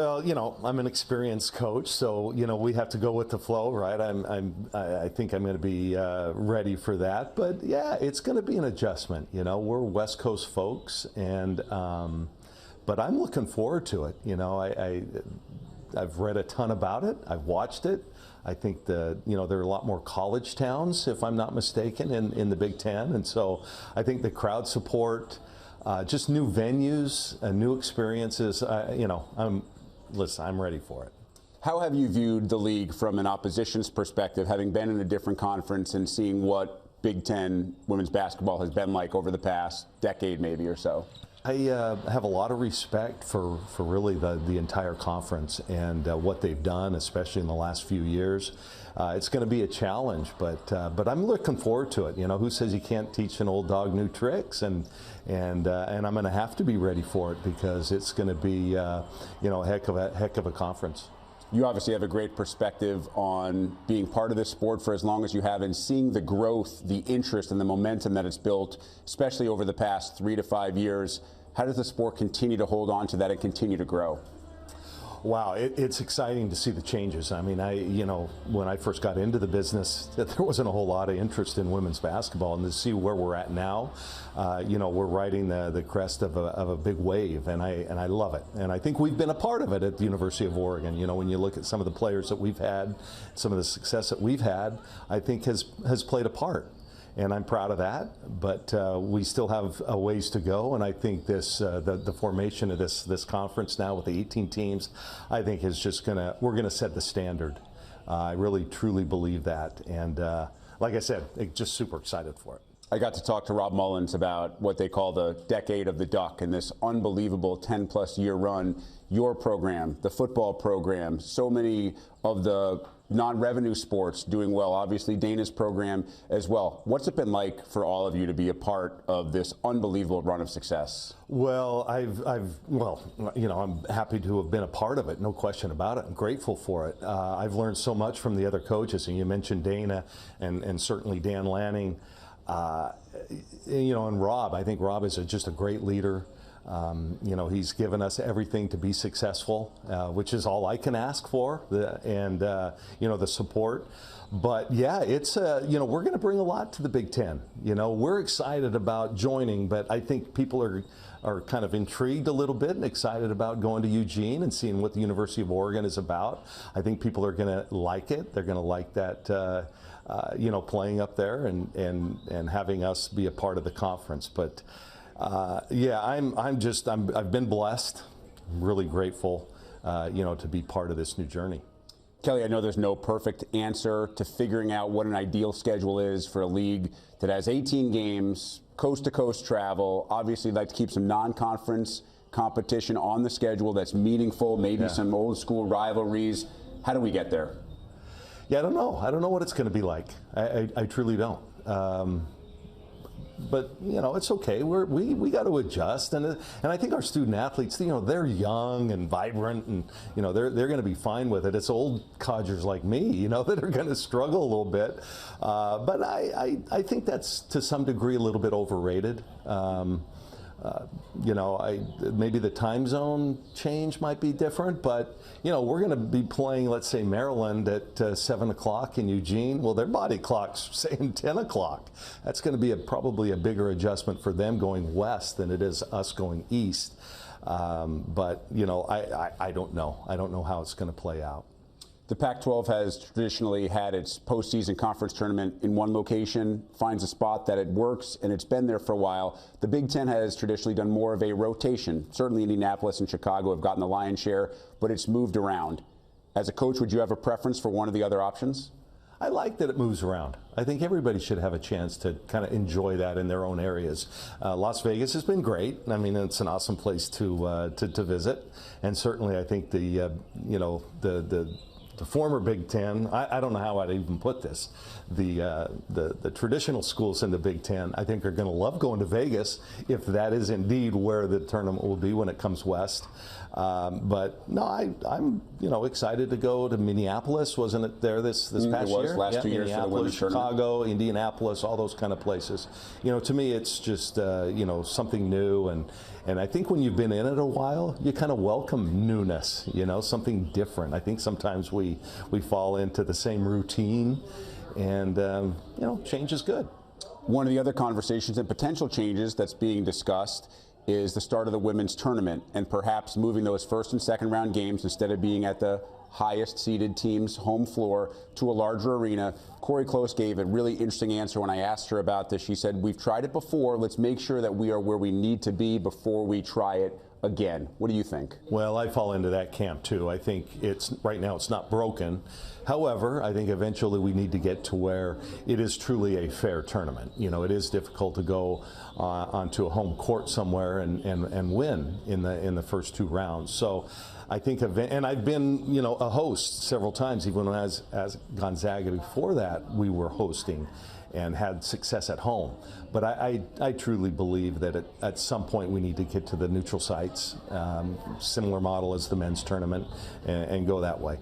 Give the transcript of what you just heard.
Well, I'm an experienced coach, so we have to go with the flow, right? I think I'm going to be ready for that. But yeah, it's going to be an adjustment. We're West Coast folks, and but I'm looking forward to it. I've read a ton about it. I've watched it. I think there are a lot more college towns, if I'm not mistaken, in the Big Ten, and so I think the crowd support, just new venues, new experiences. I'm ready for it. How have you viewed the league from an opposition's perspective, having been in a different conference and seeing what Big Ten women's basketball has been like over the past decade, maybe, or so? I have a lot of respect for really the entire conference and what they've done, especially in the last few years. It's going to be a challenge, but I'm looking forward to it. Who says you can't teach an old dog new tricks? And I'm going to have to be ready for it because it's going to be a heck of a conference. You obviously have a great perspective on being part of this sport for as long as you have and seeing the growth, the interest, and the momentum that it's built, especially over the past 3 to 5 years. How does the sport continue to hold on to that and continue to grow? Wow, it's exciting to see the changes. I mean, when I first got into the business, there wasn't a whole lot of interest in women's basketball, and to see where we're at now, we're riding the crest of a big wave, and I love it. And I think we've been a part of it at the University of Oregon. When you look at some of the players that we've had, some of the success that we've had, I think has played a part. And I'm proud of that, but we still have a ways to go. And I think the formation of this conference now with the 18 teams, I think is just we're gonna set the standard. I really truly believe that, and like I said, just super excited for it. I got to talk to Rob Mullins about what they call the decade of the duck and this unbelievable 10+ year run. Your program, the football program, so many of the non-revenue sports doing well, obviously Dana's program as well. What's it been like for all of you to be a part of this unbelievable run of success? Well, I'm happy to have been a part of it, no question about it. I'm grateful for it. I've learned so much from the other coaches, and you mentioned Dana and certainly Dan Lanning, and Rob. I think Rob is just a great leader. He's given us everything to be successful, which is all I can ask for, the support. But yeah, it's we're going to bring a lot to the Big Ten. We're excited about joining, but I think people are kind of intrigued a little bit and excited about going to Eugene and seeing what the University of Oregon is about. I think people are going to like it. They're going to like that, playing up there and having us be a part of the conference. But yeah, I've been blessed. I'm really grateful, to be part of this new journey. Kelly, I know there's no perfect answer to figuring out what an ideal schedule is for a league that has 18 games, coast-to-coast travel. Obviously, you'd like to keep some non-conference competition on the schedule that's meaningful, maybe some old-school rivalries. How do we get there? Yeah, I don't know. I don't know what it's going to be like. I truly don't. But it's okay. We got to adjust, and I think our student athletes, they're young and vibrant, and they're going to be fine with it. It's old codgers like me, that are going to struggle a little bit. But I think that's to some degree a little bit overrated. Maybe the time zone change might be different, but we're going to be playing, let's say, Maryland at 7 o'clock in Eugene. Well, their body clock's saying 10 o'clock. That's going to be probably a bigger adjustment for them going west than it is us going east. But I don't know. I don't know how it's going to play out. The Pac-12 has traditionally had its postseason conference tournament in one location, finds a spot that it works, and it's been there for a while. The Big Ten has traditionally done more of a rotation. Certainly Indianapolis and Chicago have gotten the lion's share, but it's moved around. As a coach, would you have a preference for one of the other options? I like that it moves around. I think everybody should have a chance to kind of enjoy that in their own areas. Las Vegas has been great. I mean, it's an awesome place to visit, and certainly I think the the former Big Ten, I don't know how I'd even put this. The traditional schools in the Big Ten, I think, are going to love going to Vegas if that is indeed where the tournament will be when it comes west. But no, I'm excited to go to Minneapolis. Wasn't it there this past year? It was last 2 years for the women's tournament. Chicago, Indianapolis, all those kind of places. To me, it's just something new, and I think when you've been in it a while, you kind of welcome newness. Something different. I think sometimes we fall into the same routine, and change is good. One of the other conversations and potential changes that's being discussed is the start of the women's tournament, and perhaps moving those first and second round games, instead of being at the highest seeded team's home floor, to a larger arena. Corey Close gave a really interesting answer when I asked her about this. She said, we've tried it before. Let's make sure that we are where we need to be before we try it again. What do you think? Well, I fall into that camp too. I think right now it's not broken. However, I think eventually we need to get to where it is truly a fair tournament. It is difficult to go onto a home court somewhere and win in the first 2 rounds. So I think, and I've been a host several times, even as Gonzaga. Before that, we were hosting and had success at home. But I truly believe that at some point we need to get to the neutral sites, similar model as the men's tournament, and go that way.